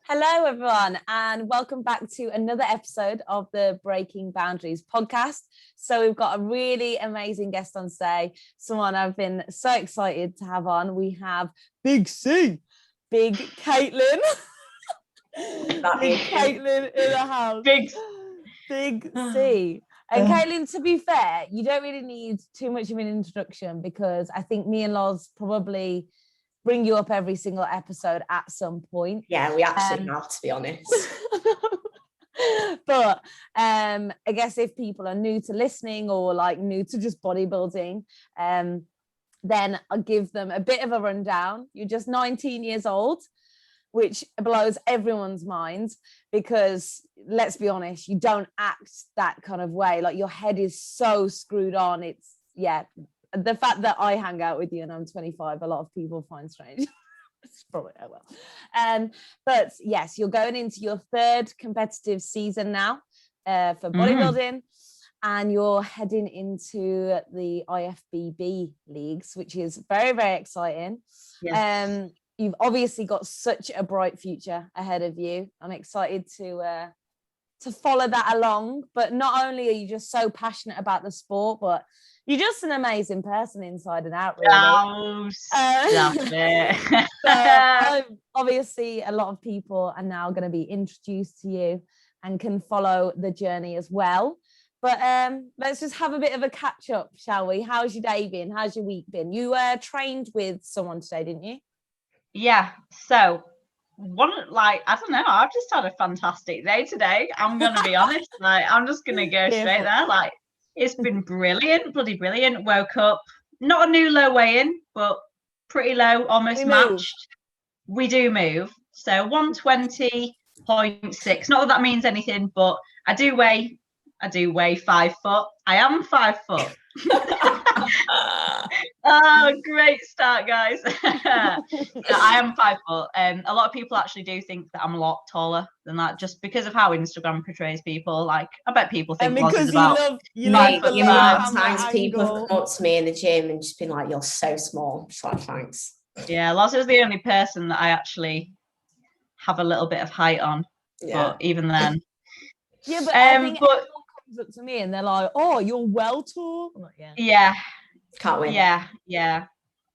Hello, everyone, and welcome back to another episode of the Breaking Boundaries podcast. So we've got a really amazing guest on today, someone I've been so excited to have on. We have Big C, Big Caitlin. Big Caitlin in the house. Big C. And Caitlin, to be fair, you don't really need too much of an introduction because I think me and Loz probably bring you up every single episode at some point. Yeah, we actually have, to be honest. But I guess if people are new to listening or like new to just bodybuilding, then I'll give them a bit of a rundown. You're just 19 years old, which blows everyone's minds because, let's be honest, you don't act that kind of way. Like, your head is so screwed on. It's, yeah. The fact that I hang out with you and I'm 25, a lot of people find strange. It's probably, oh well. But yes, you're going into your third competitive season now for bodybuilding, and you're heading into the IFBB leagues, which is very, very exciting. Yes. You've obviously got such a bright future ahead of you. I'm excited to follow that along. But not only are you just so passionate about the sport, but you're just an amazing person inside and out, really. Oh, stop it. So obviously, a lot of people are now going to be introduced to you and can follow the journey as well. But let's just have a bit of a catch up, shall we? How's your day been? How's your week been? You trained with someone today, didn't you? Yeah. So I don't know. I've just had a fantastic day today. I'm going to be honest. I'm just going to go straight there. It's been brilliant, bloody brilliant. Woke up, not a new low weigh-in, but pretty low, almost matched. We do move. So 120.6. Not that means anything, but I do weigh 5 foot. I am 5 foot. Oh, great start, guys. I am 5 foot. A lot of people actually do think that I'm a lot taller than that, just because of how Instagram portrays people. Like, I bet people think Loz is about you love the amount of times people have come up to me in the gym and just been like, "You're so small." Just like, thanks. Yeah, Loz is the only person that I actually have a little bit of height on. Yeah. But even then. Yeah, but I think everyone comes up to me and they're like, "Oh, you're well tall." I'm like, yeah. Can't win. Yeah.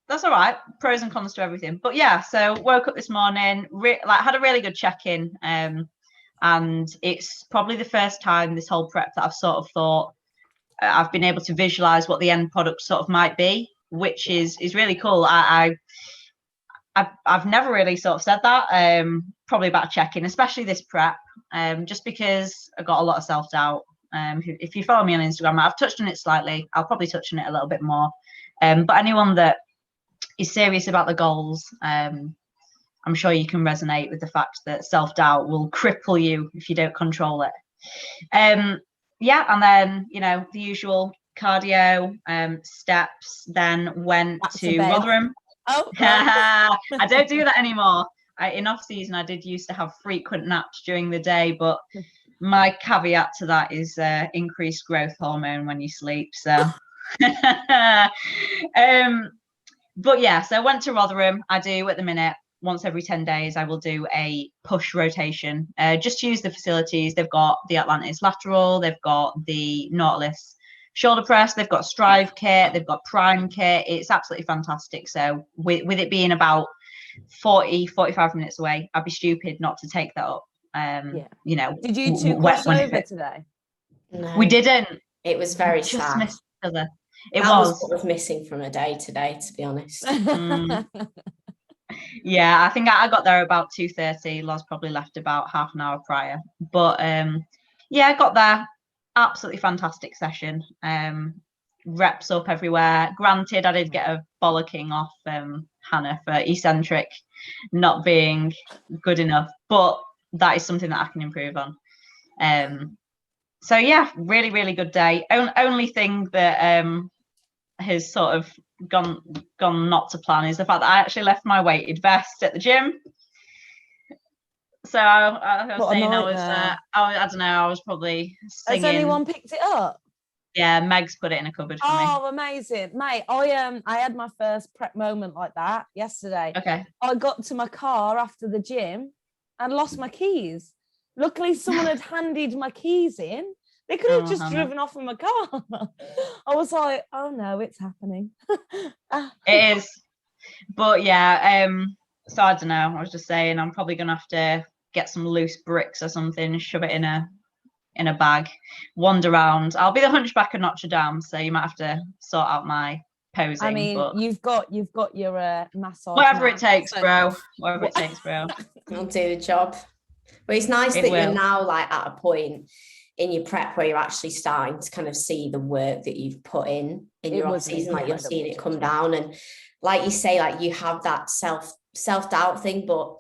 That's all right. Pros and cons to everything. But yeah, so woke up this morning, had a really good check-in. And it's probably the first time this whole prep that I've sort of thought I've been able to visualize what the end product sort of might be, which is really cool. I've never really sort of said that, probably about check-in, especially this prep, just because I got a lot of self-doubt. If you follow me on Instagram, I've touched on it slightly. I'll probably touch on it a little bit more. But anyone that is serious about the goals, I'm sure you can resonate with the fact that self-doubt will cripple you if you don't control it. And then, the usual cardio, steps, then went to Rotherham. Oh, I don't do that anymore. In off season, I did used to have frequent naps during the day, but my caveat to that is increased growth hormone when you sleep. So, but yeah, so I went to Rotherham. I do at the minute, once every 10 days, I will do a push rotation. Just to use the facilities. They've got the Atlantis lateral. They've got the Nautilus shoulder press. They've got Strive kit. They've got Prime kit. It's absolutely fantastic. So with it being about 45 minutes away, I'd be stupid not to take that up. Did you two cross over today? No, we didn't. It was very sad. Missed each other. That was what was missing from a day today, to be honest. Yeah, I think I got there about 2:30. Loz probably left about half an hour prior. But I got there. Absolutely fantastic session. Reps up everywhere. Granted, I did get a bollocking off Hannah for eccentric not being good enough, but that is something that I can improve on. So yeah, really, really good day. Only thing that has sort of gone not to plan is the fact that I actually left my weighted vest at the gym. So I was saying I don't know, I was probably singing. Has anyone picked it up? Yeah, Meg's put it in a cupboard for me. Oh, amazing. Mate, I had my first prep moment like that yesterday. Okay. I got to my car after the gym and lost my keys. Luckily, someone had handed my keys in. They could have just driven off in my car. I was like, oh no, it's happening. It is. But yeah, so I don't know. I was just saying I'm probably gonna have to get some loose bricks or something, shove it in a bag, wander around. I'll be the Hunchback of Notre Dame, so you might have to sort out my posing. I mean, but you've got your massage. Whatever it takes, bro. Whatever it takes, bro. It'll do the job. But it's nice that you're now like at a point in your prep where you're actually starting to kind of see the work that you've put in your off season, like you're seeing it come down. And like you say, like you have that self-doubt thing, but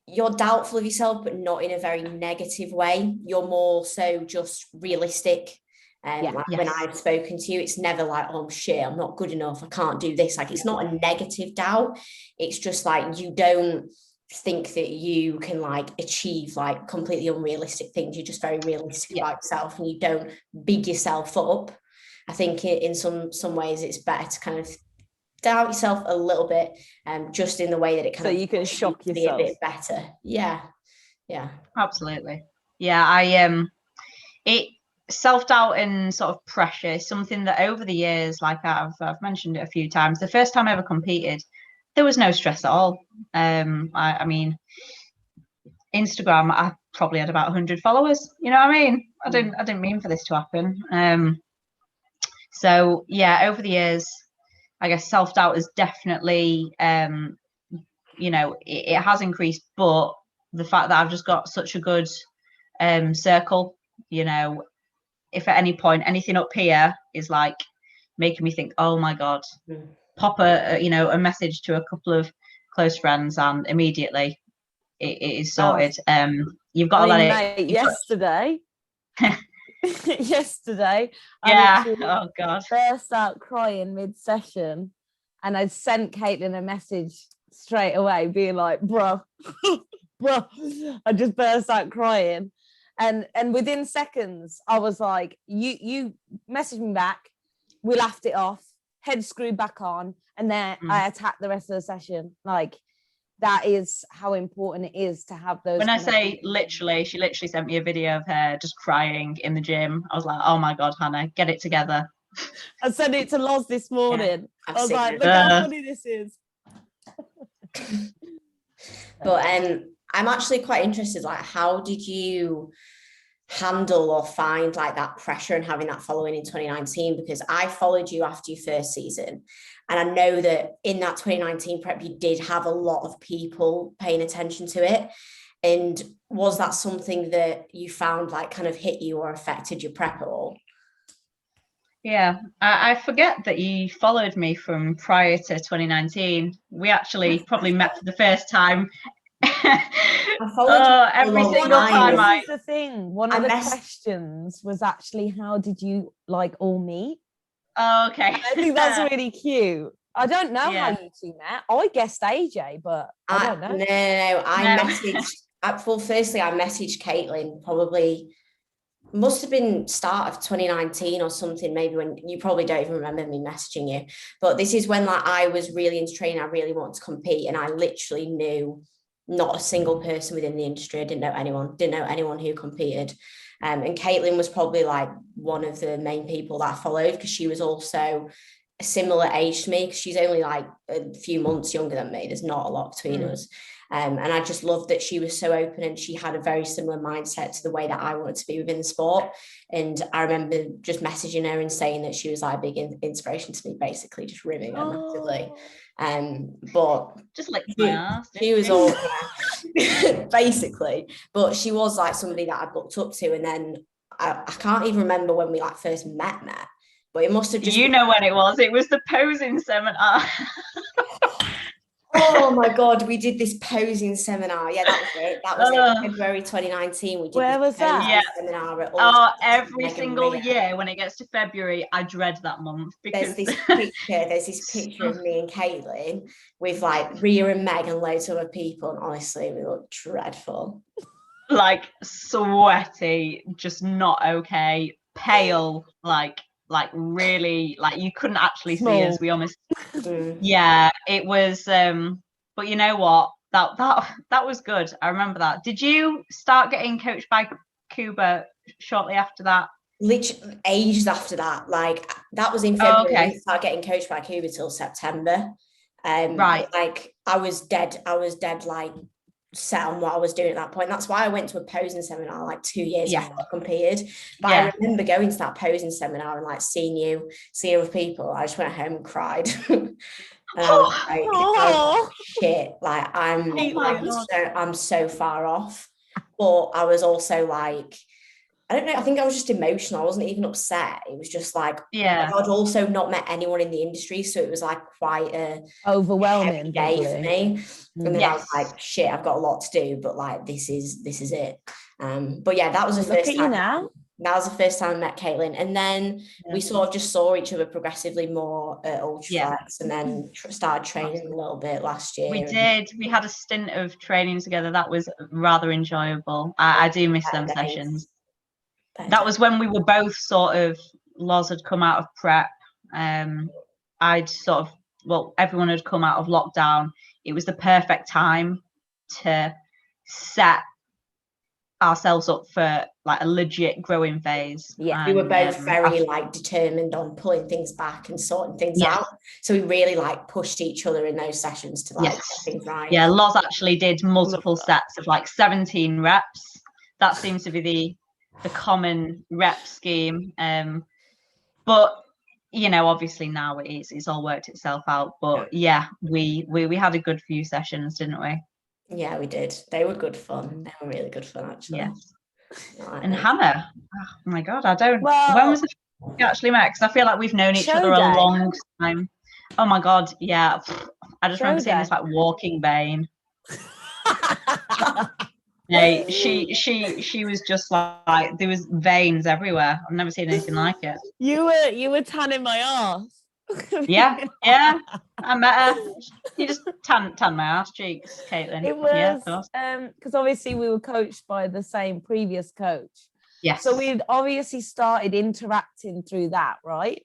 you're doubtful of yourself, but not in a very negative way. You're more so just realistic. When I've spoken to you, it's never like, oh shit, I'm not good enough, I can't do this. Like, it's not a negative doubt. It's just like you don't think that you can like achieve like completely unrealistic things. You're just very realistic about yourself, and you don't big yourself up. I think in some ways it's better to kind of doubt yourself a little bit, just in the way that it kind of, you can shock yourself a bit better. Yeah Absolutely. I it self-doubt and sort of pressure is something that over the years, like I've mentioned it a few times, the first time I ever competed, there was no stress at all. I mean, Instagram, I probably had about 100 followers, you know what I mean? I didn't mean for this to happen. So yeah, over the years, I guess self-doubt is definitely, it has increased, but the fact that I've just got such a good circle, if at any point anything up here is like making me think, oh my God, pop a message to a couple of close friends and immediately it is sorted. You've got to let it. Yesterday. Yesterday, oh God, burst out crying mid-session, and I sent Caitlin a message straight away being like, bro, I just burst out crying, and within seconds I was like, you messaged me back, we laughed it off, head screwed back on, and then I attacked the rest of the session. Like, that is how important it is to have those. When I say literally, she literally sent me a video of her just crying in the gym. I was like, oh my God, Hannah, get it together. I sent it to Loz this morning. I was like, look how funny this is. But I'm actually quite interested, like, how did you handle or find like that pressure and having that following in 2019? Because I followed you after your first season, and I know that in that 2019 prep you did have a lot of people paying attention to it. And was that something that you found like kind of hit you or affected your prep at all? Yeah, I forget that you followed me from prior to 2019. We actually probably met for the first time. I followed every single time. This is the thing. One of the questions was actually, how did you like all meet? Oh, okay. I think that's really cute. I don't know how you two met. I guessed AJ, but I don't know. No. I messaged. Firstly, I messaged Caitlin. Probably must have been start of 2019 or something. Maybe when you probably don't even remember me messaging you. But this is when like I was really into training. I really wanted to compete, and I literally knew not a single person within the industry. I didn't know anyone who competed. And Caitlin was probably like one of the main people that I followed, because she was also a similar age to me, because she's only like a few months younger than me. There's not a lot between us. And I just loved that she was so open, and she had a very similar mindset to the way that I wanted to be within the sport. And I remember just messaging her and saying that she was like a big inspiration to me, basically just ribbing her massively. But just like my ass. She was all basically, but she was like somebody that I looked up to. And then I can't even remember when we like first met, but it must have just when it was the posing seminar. Oh my God, we did this posing seminar. Yeah, that was it. That was it. February 2019. We did. Where was that? Seminar at every single year when it gets to February, I dread that month, because there's this picture of me and Caitlin with like Rhea and Meg and loads of other people, and honestly, we look dreadful. Like sweaty, just not okay, pale, like really, like you couldn't actually see us. We almost yeah, it was but you know what, that was good. I remember that. Did you start getting coached by Cuba shortly after that? Literally ages after that. Like that was in February. I didn't start getting coached by Cuba till September. Right. Like I was dead like set on what I was doing at that point. That's why I went to a posing seminar like 2 years before I competed. But I remember going to that posing seminar and like seeing other people. I just went home and cried. And I was like, oh, shit, like I'm so far off. But I was also like, I don't know, I think I was just emotional. I wasn't even upset. It was just like, I'd also not met anyone in the industry, so it was like quite a overwhelming day for me. And then I was like, shit, I've got a lot to do, but like this is it. But yeah, that was the first time. That was the first time I met Caitlin, and then we sort of just saw each other progressively more at Ultraflex, and then started training a little bit last year. We did. We had a stint of training together. That was rather enjoyable. I do miss them sessions. That was when we were both sort of, Loz had come out of prep. I'd sort of, well, everyone had come out of lockdown. It was the perfect time to set ourselves up for like a legit growing phase. Yeah, we were both very like determined on pulling things back and sorting things out. So we really like pushed each other in those sessions to like get things right. Yeah, Loz actually did multiple sets of like 17 reps. That seems to be the common rep scheme. But you know, obviously now it's all worked itself out. But yeah, we had a good few sessions, didn't we? Yeah, we did. They were good fun. They were really good fun, actually. Yes. And Hannah, oh my God, I don't. When was we actually met? Because I feel like we've known each other a long time. Oh my God, yeah. I just remember seeing this like walking vein. Yeah, she was just like there was veins everywhere. I've never seen anything like it. You were tanning my ass. Yeah, I met her. You just tan my ass cheeks, Caitlin. It was because obviously we were coached by the same previous coach. Yes. So we'd obviously started interacting through that, right?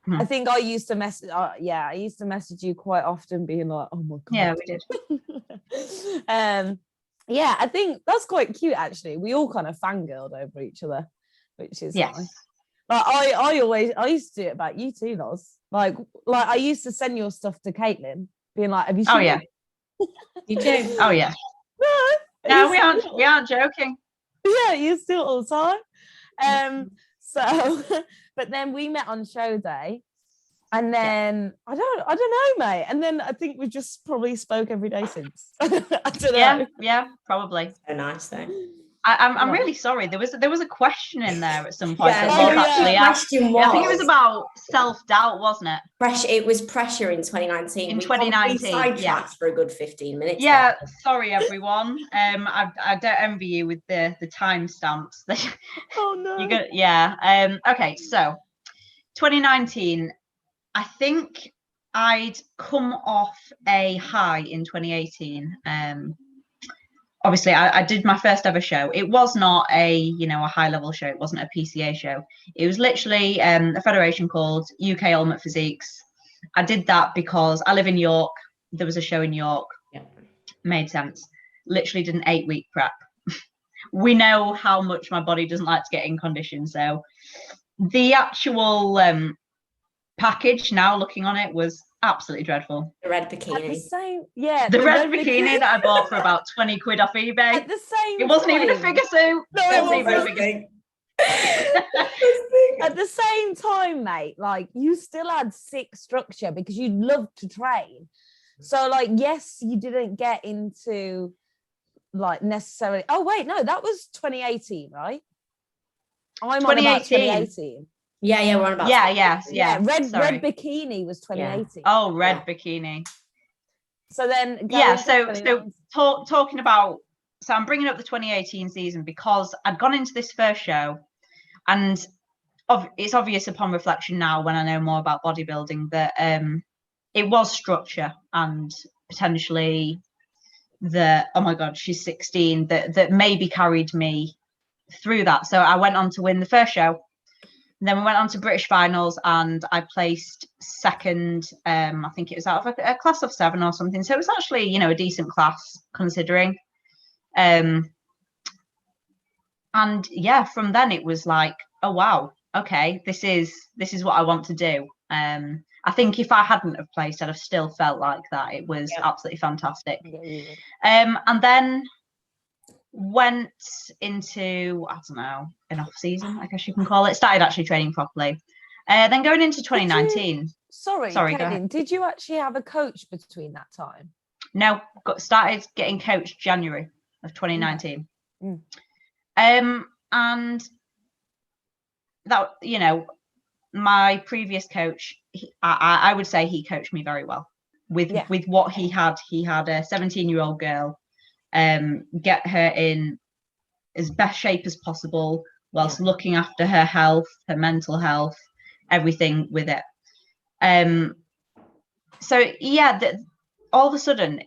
I think I used to message. I used to message you quite often, being like, "Oh my God." Yeah, we did. Yeah, I think that's quite cute. Actually, we all kind of fangirled over each other, which is nice. Like I used to do it about you too, Loz. Like I used to send your stuff to Caitlin, being like, "Have you seen?" Oh yeah, you do. Oh yeah. No, we aren't joking. Yeah, you still all the time. So, but then we met on show day, and then I don't know, mate. And then I think we just probably spoke every day since. I don't know. Yeah, probably. So nice though. I'm really sorry. There was a question in there at some point. The question was. I think it was about self-doubt, wasn't it? It was pressure in 2019. In 2019, sidetracked for a good 15 minutes. Yeah, sorry everyone. I don't envy you with the timestamps. Oh no. Okay, so 2019. I think I'd come off a high in 2018. Obviously, I did my first ever show. It was not a high level show. It wasn't a PCA show. It was literally a federation called UK Ultimate Physiques. I did that because I live in York. There was a show in York. Yeah. Made sense. Literally did an 8-week prep. We know how much my body doesn't like to get in condition. So the actual package, now looking on it, was absolutely dreadful. The red bikini. The red bikini that I bought for about 20 quid off eBay. At the same It wasn't even a figure suit. No, it wasn't even a figure suit. At the same time, mate, like you still had sick structure because you loved to train. So like, yes, you didn't get into like necessarily. Oh wait, no, that was 2018, right? I'm on about 2018. Yeah, we're on about. Yeah. Red bikini was 2018. Yeah. Oh, red bikini. So then, talking about. So I'm bringing up the 2018 season because I'd gone into this first show, and it's obvious upon reflection now when I know more about bodybuilding that it was structure and potentially oh my God, she's 16 that maybe carried me through that. So I went on to win the first show. Then we went on to British finals, and I placed second. I think it was out of a class of 7 or something. So it was actually, you know, a decent class considering. And yeah, from then it was like, oh wow, okay, this is what I want to do. I think if I hadn't have placed, I'd have still felt like that. It was absolutely fantastic. And then went into, I don't know, an off season, I guess you can call it. Started actually training properly. Then going into 2019. Sorry, Caitlin, did you actually have a coach between that time? No, started getting coached January of 2019. And that, you know, my previous coach, I would say he coached me very well with what he had. He had a 17-year-old girl, get her in as best shape as possible whilst looking after her health, her mental health, everything with it. So yeah, all of a sudden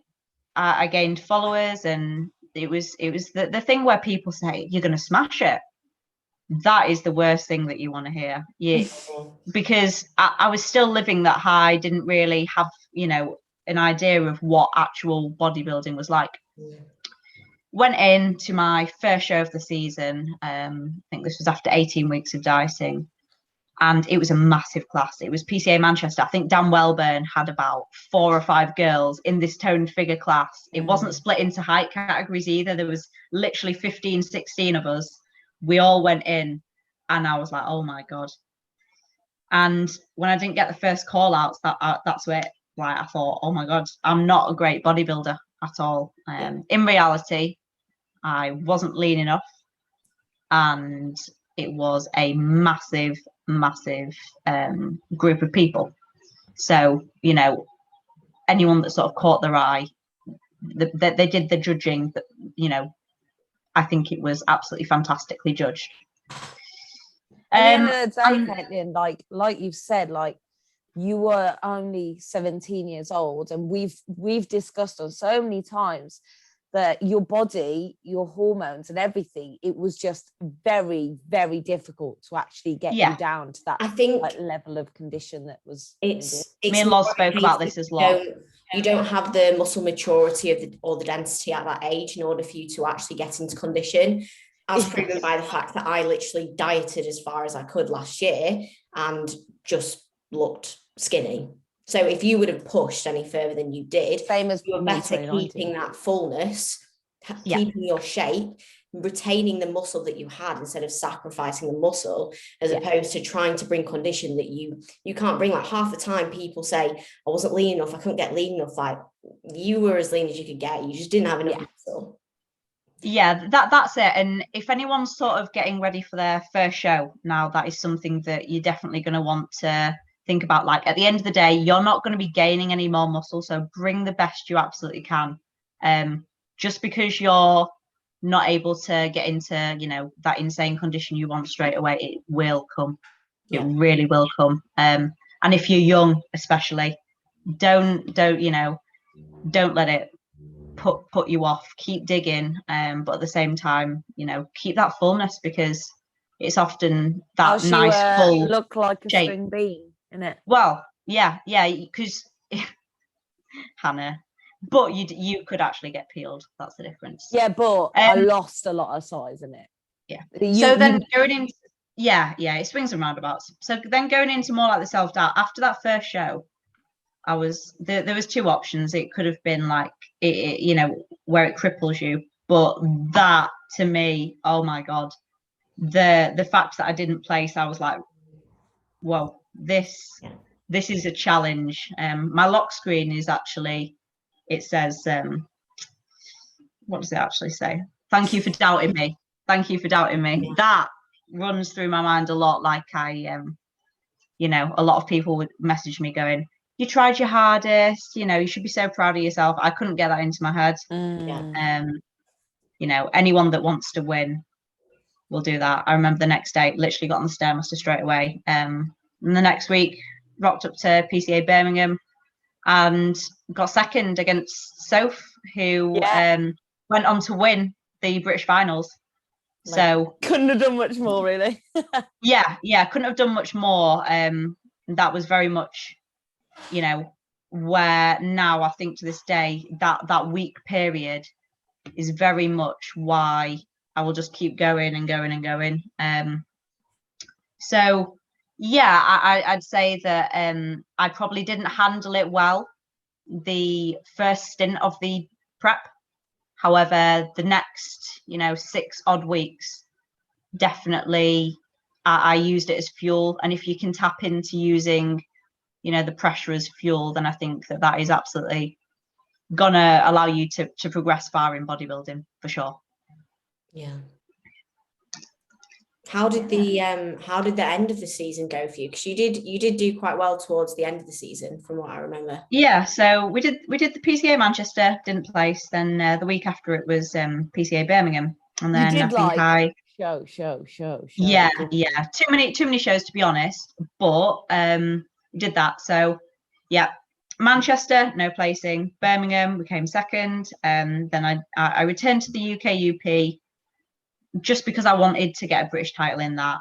I gained followers, and it was the thing where people say you're going to smash it. That is the worst thing that you want to hear. Because I was still living that high, didn't really have, you know, an idea of what actual bodybuilding was like. Went into my first show of the season. I think this was after 18 weeks of dieting, and it was a massive class. It was PCA Manchester. I think Dan Welburn had about 4 or 5 girls in this toned figure class. It wasn't split into height categories either. There was literally 15, 16 of us. We all went in, and I was like, oh my God. And when I didn't get the first call outs, that's where, like, I thought, oh my God, I'm not a great bodybuilder at all. In reality, I wasn't lean enough, and it was a massive group of people. So, you know, anyone that sort of caught their eye, they did the judging, that, you know, I think it was absolutely fantastically judged. At the end of the day, Caitlin, like you've said, like, you were only 17 years old, and we've discussed on so many times that your body, your hormones and everything, it was just very, very difficult to actually get you down to that, I think, like, level of condition that was it's me and Loz spoke about this as well. You don't have the muscle maturity or the density at that age in order for you to actually get into condition, as proven by the fact that I literally dieted as far as I could last year and just looked skinny. So if you would have pushed any further than you did, same as you were better keeping that fullness, keeping your shape, retaining the muscle that you had instead of sacrificing the muscle, as opposed to trying to bring condition that you can't bring. Like, half the time people say, I wasn't lean enough, I couldn't get lean enough. Like, you were as lean as you could get, you just didn't have enough muscle. Yeah, that's it. And if anyone's sort of getting ready for their first show now, that is something that you're definitely going to want to think about. Like, at the end of the day, you're not going to be gaining any more muscle, so bring the best you absolutely can. Just because you're not able to get into, you know, that insane condition you want straight away, it will come. It really will come. And if you're young, especially, don't let it put you off. Keep digging, but at the same time, you know, keep that fullness, because it's often that nice full look like a shape. string bean. In it. Well, yeah, because Hannah, but you could actually get peeled. That's the difference. Yeah, but I lost a lot of size in it. Yeah. Then going into it swings and roundabouts. So then going into more like the self-doubt after that first show, I was there was 2 options. It could have been like it, you know, where it cripples you, but that, to me, oh my God, the fact that I didn't place, I was like, whoa. This is a challenge. My lock screen is actually, it says, what does it actually say? Thank you for doubting me. Thank you for doubting me. That runs through my mind a lot. Like, you know, a lot of people would message me going, you tried your hardest, you know, you should be so proud of yourself. I couldn't get that into my head. You know, anyone that wants to win will do that. I remember the next day, literally got on the Stairmaster straight away. And the next week, rocked up to PCA Birmingham and got second against Soph, who went on to win the British finals. So couldn't have done much more, really. yeah, couldn't have done much more. That was very much, you know, where now I think to this day that week period is very much why I will just keep going and going and going. So yeah, I'd say that I probably didn't handle it well the first stint of the prep. However, the next, 6 odd weeks, definitely I used it as fuel. And if you can tap into using, the pressure as fuel, then I think that is absolutely gonna allow you to progress far in bodybuilding for sure. Yeah. How did the end of the season go for you? Because you did do quite well towards the end of the season, from what I remember. Yeah, so we did the PCA Manchester, didn't place. Then the week after it was PCA Birmingham, and then you did show. Yeah. Too many shows, to be honest, but we did that. So yeah, Manchester, no placing. Birmingham, we came second. Then I returned to the UK UP. Just because I wanted to get a British title in that.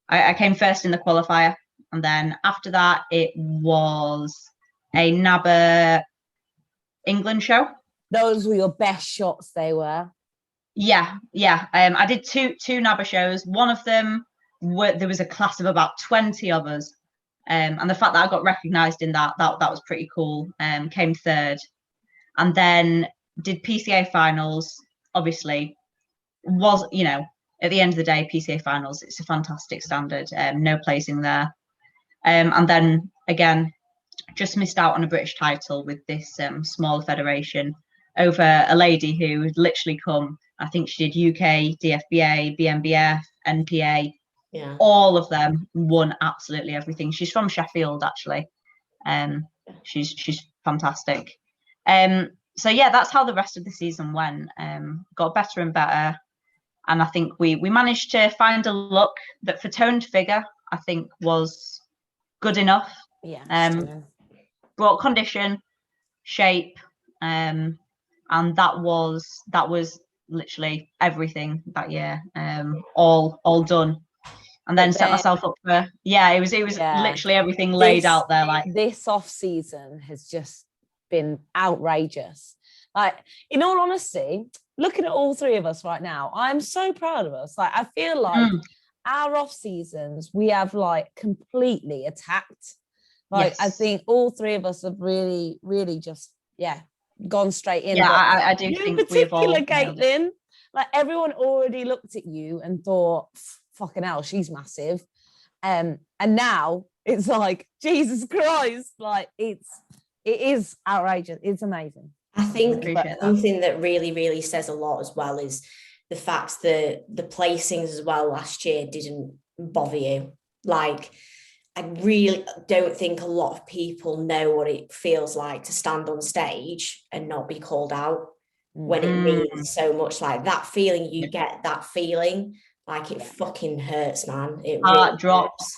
I came first in the qualifier, and then after that it was a NABA England show. Those were your best shots, they were. Yeah. I did two NABA shows. One of them, there was a class of about 20 of us, and the fact that I got recognised in that was pretty cool. Came third, and then did PCA finals. Obviously, was at the end of the day, PCA finals, it's a fantastic standard. No placing there, and then again just missed out on a British title with this smaller federation over a lady who had literally come. I think she did UK, DFBA, BMBF, NPA. Yeah, all of them, won absolutely everything. She's from Sheffield, actually. She's fantastic. So yeah, that's how the rest of the season went. Got better and better. And I think we managed to find a look that for toned figure, I think was good enough. Yeah. Brought condition, shape, and that was literally everything that year. All done. And then set myself up for it was literally everything laid out there. Like, this off season has just been outrageous. Like, in all honesty, looking at all three of us right now, I'm so proud of us. Like, I feel like our off seasons we have like completely attacked. Like, yes. I think all three of us have really, really just gone straight in. Yeah, I do think we evolved. Caitlin, like, everyone already looked at you and thought, fucking hell, she's massive. And now it's like, Jesus Christ, like it is outrageous. It's amazing. I think something that really, really says a lot as well is the fact that the placings as well last year didn't bother you. Like, I really don't think a lot of people know what it feels like to stand on stage and not be called out when it means so much. Like, that feeling, you get that feeling, like, it fucking hurts, man. It really drops.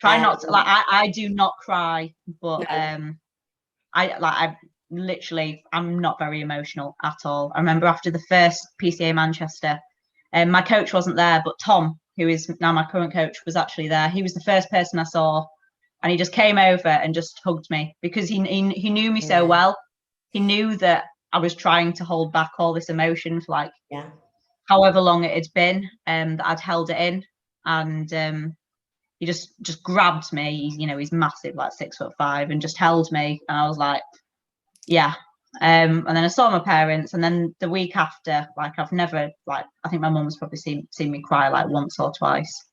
Try not to, like, I do not cry, but no. I'm not very emotional at all. I remember after the first PCA Manchester, my coach wasn't there, but Tom, who is now my current coach, was actually there. He was the first person I saw, and he just came over and just hugged me because he knew me so well. He knew that I was trying to hold back all this emotion for like however long it had been, that I'd held it in, and he just grabbed me. He's massive, like 6'5", and just held me, and I was like, yeah. And then I saw my parents, and then the week after, like, I've never, like, I think my mum's probably seen me cry like once or twice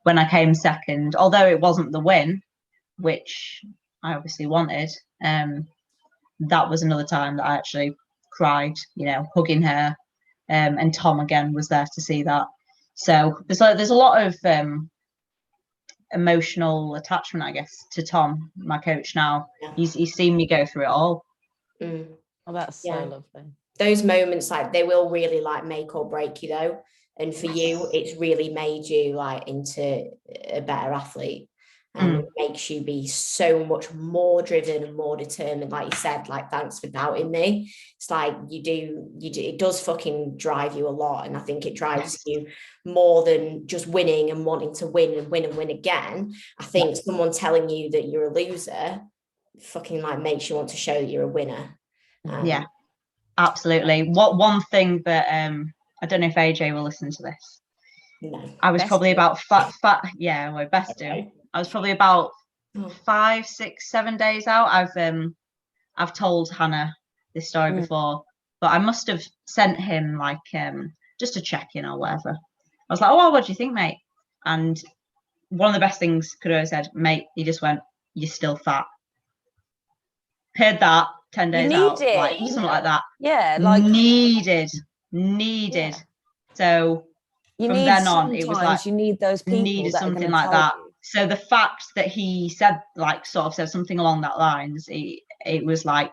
when I came second, although it wasn't the win, which I obviously wanted. That was another time that I actually cried, hugging her, and Tom again was there to see that. So there's a lot of emotional attachment, I guess, to Tom, my coach now. He's seen me go through it all. Oh, that's so lovely. Those moments, like, they will really like make or break you though, and for you it's really made you like into a better athlete. and it makes you be so much more driven and more determined. Like you said, like, thanks for doubting me. It's like you do, it does fucking drive you a lot. And I think it drives you more than just winning and wanting to win and win and win again. I think someone telling you that you're a loser fucking like makes you want to show that you're a winner. Yeah, absolutely. What one thing that I don't know if AJ will listen to this. No, I was probably about yeah, well, best do. I was probably about 5, 6, 7 days out. I've told Hannah this story before, but I must have sent him like just a check-in or whatever. I was like, oh, what do you think, mate? And one of the best things could have said, mate, he just went, you're still fat. Heard that 10 days out, like something like that. Yeah, like needed. Yeah. So you from need then on, it was like you need those people needed that something are like that. you. So the fact that he said, like, sort of said something along that lines, it was like,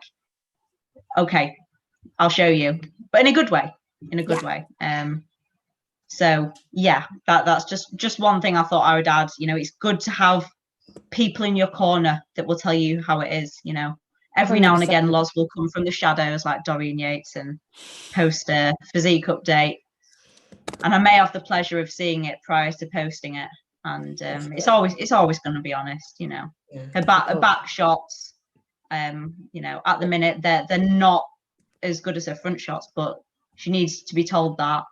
okay, I'll show you, but in a good way, way. So yeah, that's just one thing I thought I would add. You know, it's good to have people in your corner that will tell you how it is. You know, every 100%. Now and again, Loz will come from the shadows like Doreen Yates and post a physique update, and I may have the pleasure of seeing it prior to posting it. And it's always going to be honest. You know, her back shots, you know, at the minute they're not as good as her front shots, but she needs to be told that.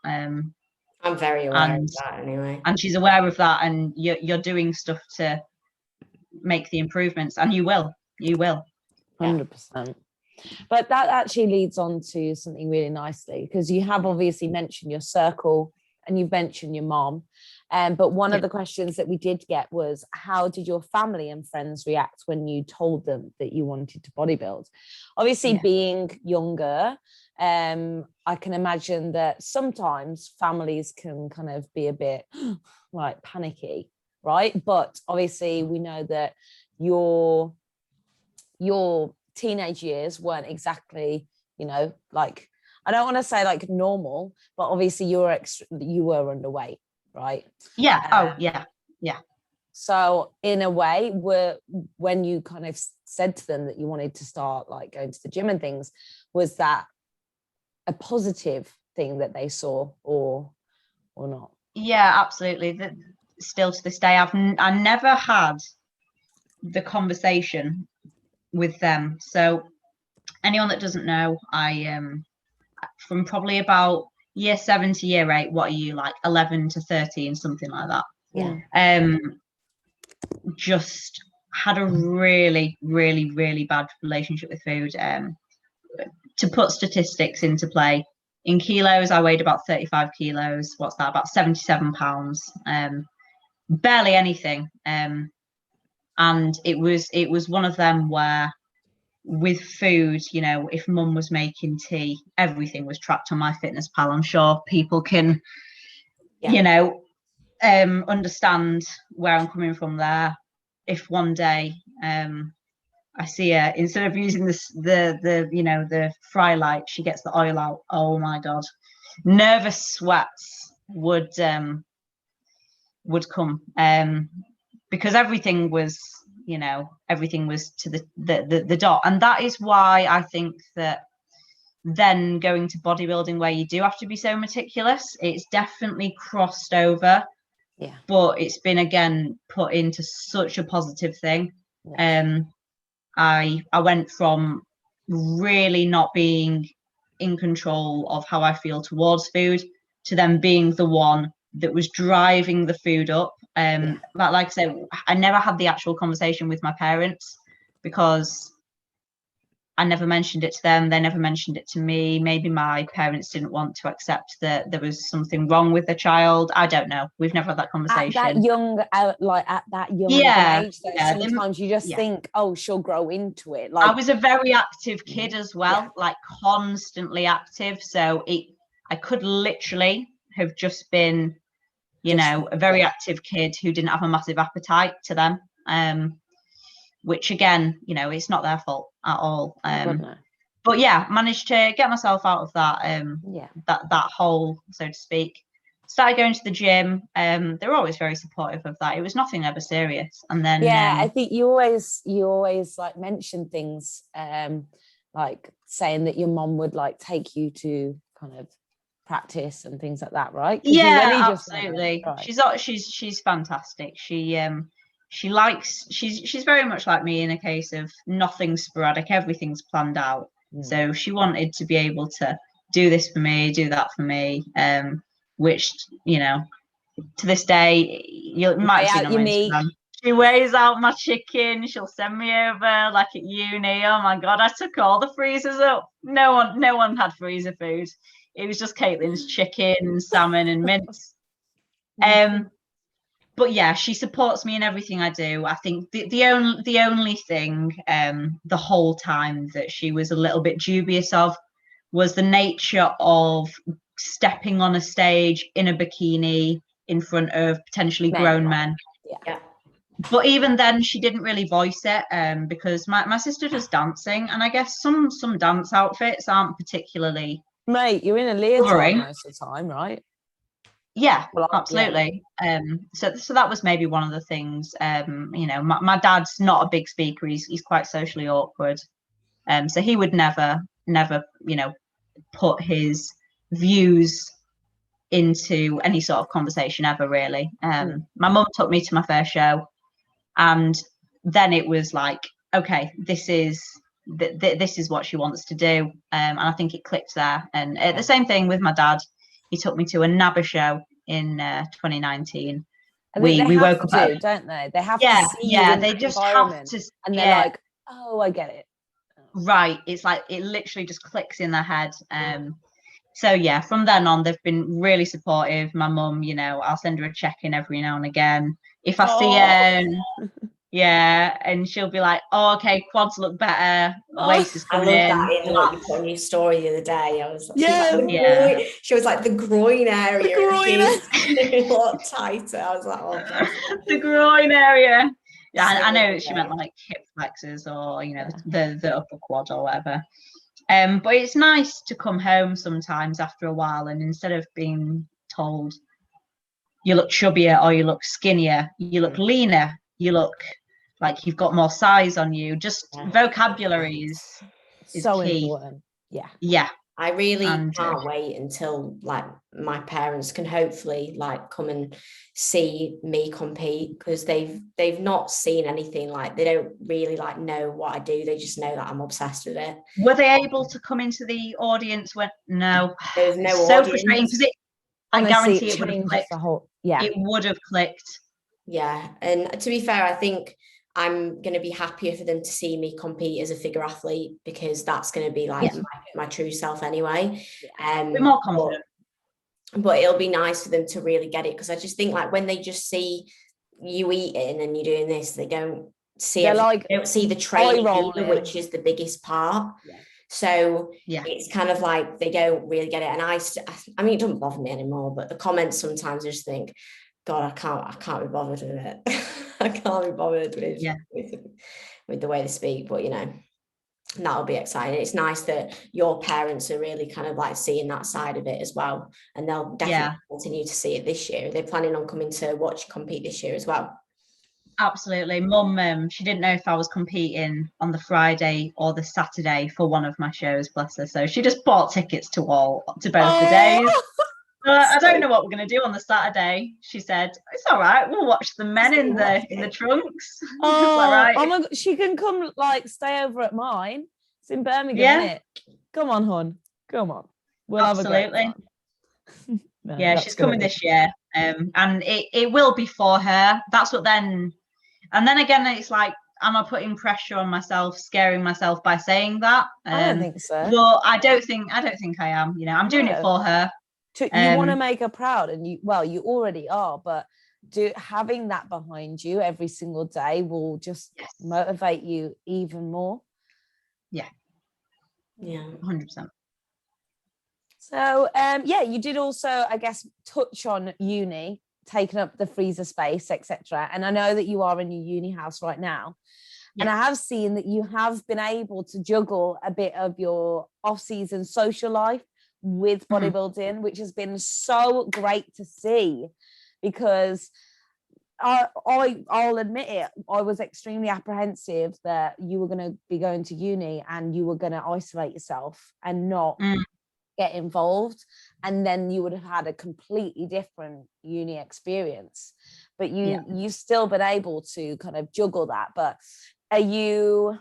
I'm very aware of that anyway. And she's aware of that, and you're doing stuff to make the improvements, and you will. 100%. But that actually leads on to something really nicely, because you have obviously mentioned your circle and you've mentioned your mom. But one of the questions that we did get was, how did your family and friends react when you told them that you wanted to bodybuild? Obviously, being younger, I can imagine that sometimes families can kind of be a bit like panicky, right? But obviously we know that your teenage years weren't exactly, you know, like, I don't want to say like normal, but obviously you were underweight, right? Yeah. Yeah. So in a way, when you kind of said to them that you wanted to start like going to the gym and things, was that a positive thing that they saw or not? Yeah, absolutely. Still to this day, I never had the conversation with them. So anyone that doesn't know, I from probably about year 7 to year 8, what are you, like 11 to 13, something like that? Yeah. Just had a really, really, really bad relationship with food. To put statistics into play, in kilos, I weighed about 35 kilos. What's that? About 77 pounds. Barely anything. And it was one of them where, with food, you know, if mum was making tea, everything was tracked on MyFitnessPal. I'm sure people can, you know, understand where I'm coming from there. If one day I see her, instead of using the you know, the fry light, she gets the oil out. Oh my God, nervous sweats would come, because everything was, you know, everything was to the dot. And that is why I think that then going to bodybuilding, where you do have to be so meticulous, it's definitely crossed over. Yeah. But it's been again put into such a positive thing. I went from really not being in control of how I feel towards food to then being the one that was driving the food up. Like I said, I never had the actual conversation with my parents because I never mentioned it to them. They never mentioned it to me. Maybe my parents didn't want to accept that there was something wrong with the child. I don't know. We've never had that conversation. At that young age, sometimes you just think, oh, she'll grow into it. Like, I was a very active kid as well, like constantly active. So I could literally have just been, you know, a very active kid who didn't have a massive appetite to them. Which again, you know, it's not their fault at all. But yeah, managed to get myself out of that, that hole, so to speak. started going to the gym. They were always very supportive of that. It was nothing ever serious. And then I think you always like mention things like saying that your mom would like take you to kind of practice and things like that, right? Yeah, absolutely. She's fantastic. She's very much like me in a case of nothing's sporadic, everything's planned out. So she wanted to be able to do this for me, do that for me, which, you know, to this day, you might have seen on my Instagram. She weighs out my chicken. She'll send me over like at uni. Oh my God, I took all the freezers up. No one had freezer food. It was just Caitlin's chicken, salmon, and mince. But yeah, she supports me in everything I do. I think the only thing the whole time that she was a little bit dubious of was the nature of stepping on a stage in a bikini in front of potentially grown men. Yeah. But even then, she didn't really voice it because my sister does dancing, and I guess some dance outfits aren't particularly. Mate, you're in a leotard most of the time, right? Yeah, well, absolutely. Yeah. So that was maybe one of the things. You know, my dad's not a big speaker. He's quite socially awkward. So he would never, you know, put his views into any sort of conversation ever, really. My mum took me to my first show, and then it was like, okay, this is what she wants to do, and I think it clicked there. And the same thing with my dad. He took me to a NABBA show in 2019. We woke up, don't they? They have to see you in they just have to, and they're like, oh, I get it. Right, it's like it literally just clicks in their head. So yeah, from then on, they've been really supportive. My mum, you know, I'll send her a check-in every now and again if I see her. Yeah, and she'll be like, "Oh, okay, quads look better. Waist is coming in." I love that in what you put on your story the other day. I was like, she was like the groin area. A lot tighter. I was like, oh, the groin area. Yeah, I know she meant like hip flexors or, you know, the upper quad or whatever. But it's nice to come home sometimes after a while, and instead of being told you look chubbier or you look skinnier, you look leaner, you look like you've got more size on you. Just vocabulary is so key. Important. Yeah. I really can't wait until like my parents can hopefully like come and see me compete, because they've not seen anything. Like they don't really like know what I do. They just know that I'm obsessed with it. Were they able to come into the audience when no? There was no so audience. Frustrating because I guarantee it would have clicked. It would have clicked. Yeah, and to be fair, I think I'm going to be happier for them to see me compete as a figure athlete, because that's going to be like my true self anyway. Be more confident. But it'll be nice for them to really get it, because I just think like when they just see you eating and you're doing this, they don't see they don't see the training either, which is the biggest part. So it's kind of like they don't really get it. And I mean, it doesn't bother me anymore, but the comments sometimes I just think, God, I can't be bothered with it. I can't be bothered with the way they speak. But, you know, that'll be exciting. It's nice that your parents are really kind of like seeing that side of it as well. And they'll definitely continue to see it this year. They're planning on coming to watch you compete this year as well. Absolutely. Mum, she didn't know if I was competing on the Friday or the Saturday for one of my shows, bless her. So she just bought tickets to both the days. I don't know what we're going to do on the Saturday. She said, it's all right. We'll watch the men in the trunks. Right. Oh my God, she can come like stay over at mine. It's in Birmingham, isn't it? Come on, hon. Come on. We'll Absolutely. have a great time. No, she's coming this year. And it will be for her. That's what then. And then again, it's like, am I putting pressure on myself, scaring myself by saying that? I don't think so. Well, I don't think I am. You know, I'm doing it for her. You want to make her proud, and you already are, but having that behind you every single day will just motivate you even more. Yeah 100%. So you did also, I guess, touch on uni, taking up the freezer space, etc. And I know that you are in your uni house right now, and I have seen that you have been able to juggle a bit of your off-season social life with bodybuilding, which has been so great to see, because I'll admit it, I was extremely apprehensive that you were going to be going to uni and you were going to isolate yourself and not get involved, and then you would have had a completely different uni experience. But you've still been able to kind of juggle that. But are you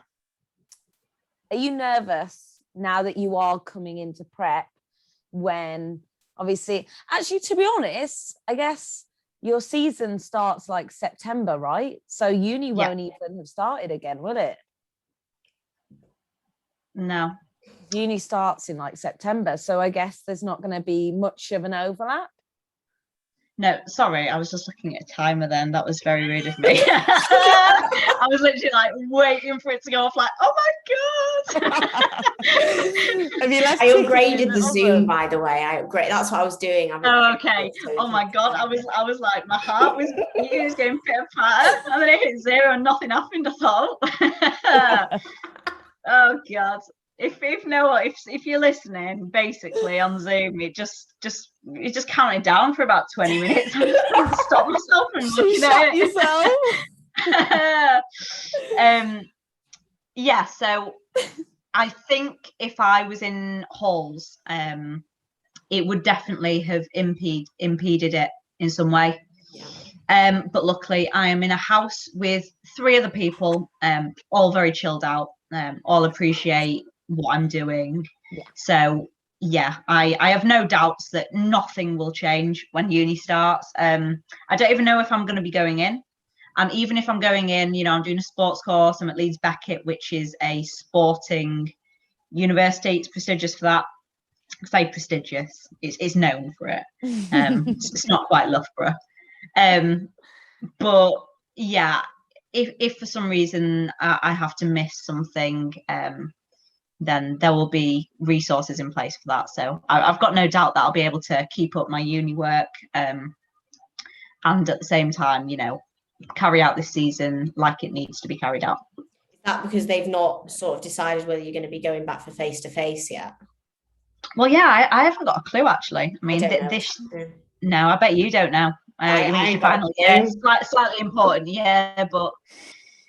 nervous now that you are coming into prep, when obviously, actually, to be honest, I guess your season starts like September, right? So uni won't even have started again, will it? No. Uni starts in like September, so I guess there's not going to be much of an overlap. No, sorry, I was just looking at a timer then. That was very rude of me. I was literally like waiting for it to go off, like, oh my God. I upgraded the Zoom, by the way. That's what I was doing. Oh, okay. Oh my God. I was like, my heart was going pitter-patter, and then it hit 0 and nothing happened. I thought, oh God. If you're listening, basically on Zoom, it just counted down for about 20 minutes. I just had to stop myself from looking at it. Yeah, so I think if I was in halls, it would definitely have impeded it in some way. But luckily, I am in a house with 3 other people, all very chilled out, all appreciate what I'm doing. So I have no doubts that nothing will change when uni starts. I don't even know if I'm going to be going in, and even if I'm going in, I'm doing a sports course. I'm at Leeds Beckett, which is a sporting university. It's prestigious for that. I say prestigious, it's known for it. It's not quite Loughborough, but if for some reason I have to miss something, then there will be resources in place for that. So I've got no doubt that I'll be able to keep up my uni work, and at the same time, carry out this season like it needs to be carried out. Is that because they've not sort of decided whether you're going to be going back for face-to-face yet? Well, yeah, I haven't got a clue, actually. I mean, no, I bet you don't know. It's your final year. Slightly important, but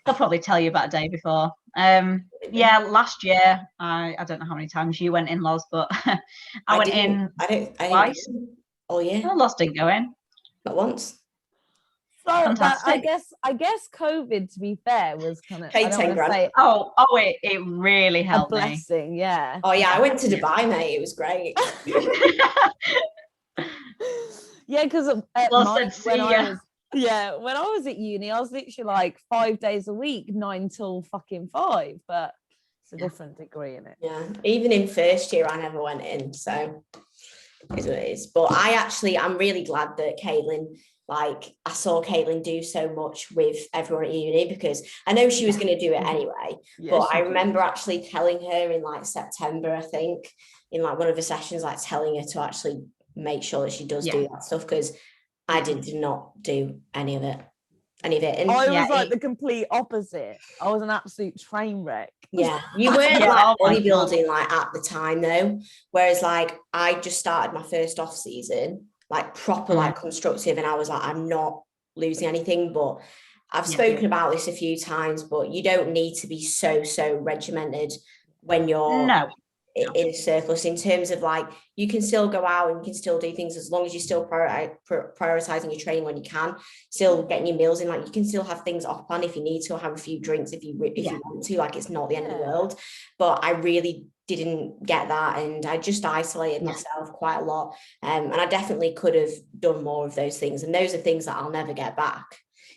they'll probably tell you about a day before. Last year, I don't know how many times you went in, Loz, but I went in twice. Oh yeah. Well, Loz didn't go in. Not once. So I guess COVID, to be fair, was kind of, paid 10 grand. It really helped a blessing, me. Oh yeah, I went to Dubai, mate. It was great. Yeah, because when I was at uni, I was literally like 5 days a week, 9 till fucking 5, but it's a different degree in it. Yeah, even in first year, I never went in, so it's what it is. But I'm really glad that Caitlin, I saw Caitlin do so much with everyone at uni, because I know she was going to do it anyway. But I remember actually telling her in September, I think, in one of the sessions, telling her to actually make sure that she does do that stuff, because I did not do any of it. And I was the complete opposite. I was an absolute train wreck. Yeah, you weren't bodybuilding at the time though, whereas I just started my first off season proper constructive, and I was I'm not losing anything. But I've spoken about this a few times, but you don't need to be so regimented when you're in a surplus, in terms of you can still go out and you can still do things, as long as you're still prioritizing your training when you can, still getting your meals in. You can still have things off plan if you need to, or have a few drinks if you want to. It's not the end of the world. But I really didn't get that, and I just isolated myself quite a lot, and I definitely could have done more of those things, and those are things that I'll never get back.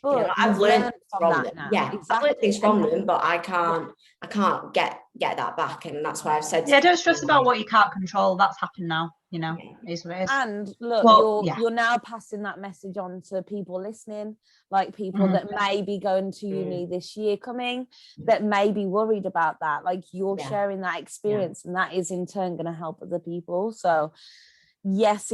I've learned from them. Exactly. I've learned things from them, but I can't get that back, and that's why I've said. Yeah, don't stress about what you can't control. That's happened now. Is what it is. And look, you're now passing that message on to people listening, people that may be going to uni this year coming, that may be worried about that. You're sharing that experience, and that is in turn going to help other people. So yes,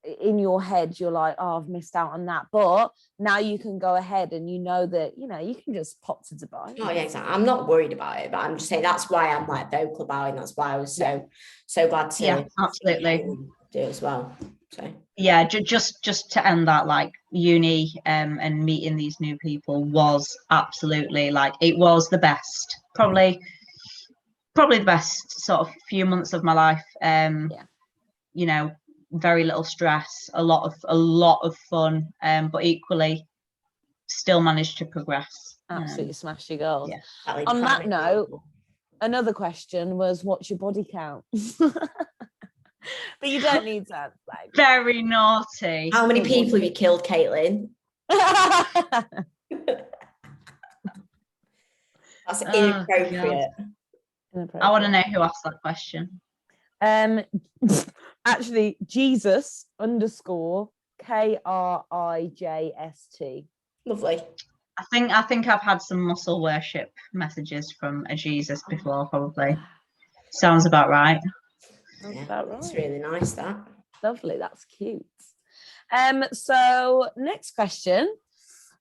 in your head you're like, oh, I've missed out on that, but now you can go ahead and you know that, you know, you can just pop to Dubai. Oh yeah, exactly. I'm not worried about it, but I'm just saying that's why I'm like vocal about it, and that's why I was so glad to absolutely do it as well. So yeah, just to end that, like uni and meeting these new people was absolutely, like, it was the best, probably the best sort of few months of my life. You know, very little stress, a lot of fun, but equally still managed to progress. Absolutely smash your goals. Yeah. On that note, another question was, what's your body count? But you don't need to answer that. Very naughty. How many people have you killed, Caitlin? That's inappropriate. I want to know who asked that question. Actually, Jesus _ KRIJST. Lovely. I think I've had some muscle worship messages from a Jesus before, probably. Sounds about right. That's about right. It's really nice, that. Lovely, that's cute. So next question.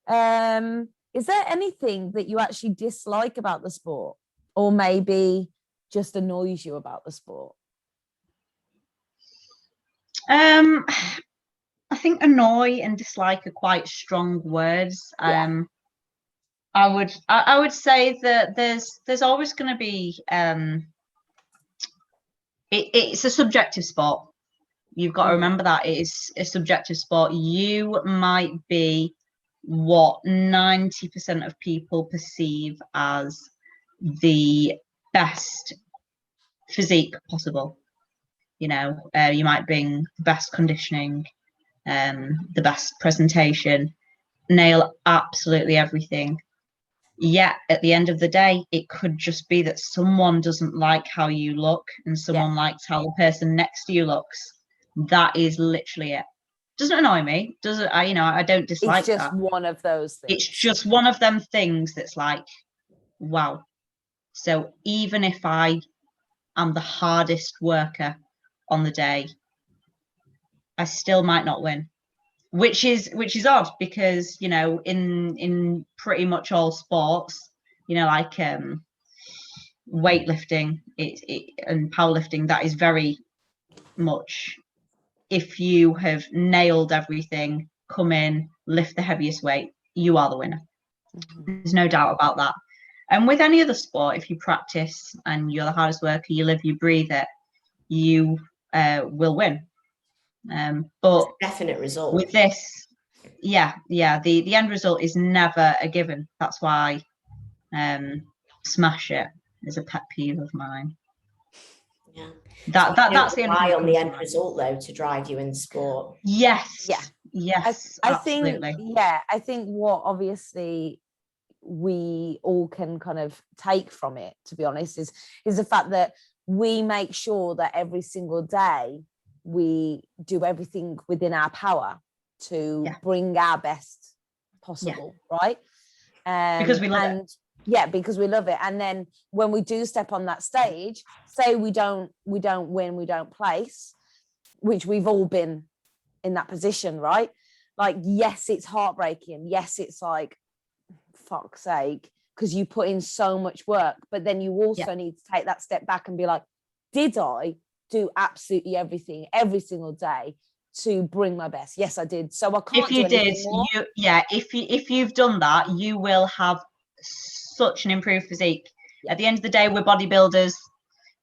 Is there anything that you actually dislike about the sport, or maybe just annoys you about the sport? I think annoy and dislike are quite strong words. I would say that there's always going to be it's a subjective sport. You've got to remember that it is a subjective sport. You might be what 90% of people perceive as the best physique possible. You know, you might bring the best conditioning, the best presentation, nail absolutely everything. Yet at the end of the day, it could just be that someone doesn't like how you look and someone likes how the person next to you looks. That is literally it. Doesn't annoy me. I don't dislike that. It's just one of those things. It's just one of them things that's like, wow. So even if I am the hardest worker on the day, I still might not win. Which is odd, because, you know, in pretty much all sports, you know, like weightlifting and powerlifting, that is very much, if you have nailed everything, come in, lift the heaviest weight, you are the winner. There's no doubt about that. And with any other sport, if you practice and you're the hardest worker, you live, you breathe it, you will win. But definite result with this, the end result is never a given. That's why smash it is a pet peeve of mine. That's the rely on the end result, though, to drive you in sport. Yes. I think what obviously we all can kind of take from it, to be honest, is the fact that we make sure that every single day we do everything within our power to bring our best possible, right? Because we love it. Because we love it. And then when we do step on that stage, say we don't win, we don't place, which we've all been in that position, right? Like, yes, it's heartbreaking. Yes, it's like, fuck's sake, because you put in so much work, but then you also need to take that step back and be like, did I do absolutely everything every single day to bring my best? Yes, I did. So I can't. If you did, if you've done that, you will have such an improved physique. At the end of the day, we're bodybuilders.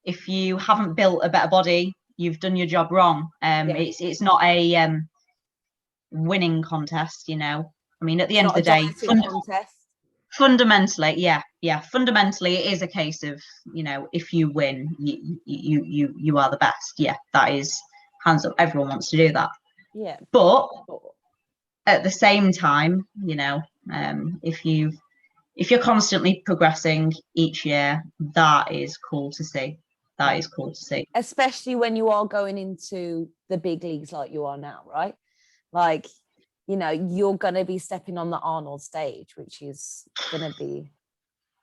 If you haven't built a better body, you've done your job wrong. It's not a winning contest, you know. I mean, at the end of the day, fundamentally, fundamentally, it is a case of, you know, if you win, you are the best. Yeah, that is hands up. Everyone wants to do that. Yeah, but at the same time, you know, if you're constantly progressing each year, that is cool to see. That is cool to see, especially when you are going into the big leagues like you are now, right? Like, you know, you're going to be stepping on the Arnold stage, which is going to be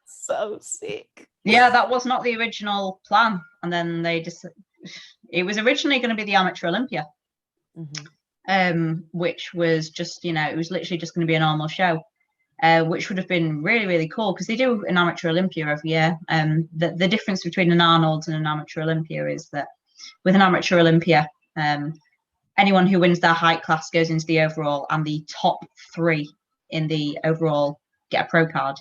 so sick. Yeah, that was not the original plan. And then it was originally going to be the Amateur Olympia. which was just, it was literally just going to be a normal show, which would have been really, really cool because they do an amateur Olympia every year. The difference between an Arnold's and an amateur Olympia is that with an amateur Olympia, anyone who wins their height class goes into the overall, and the top 3 in the overall get a pro card.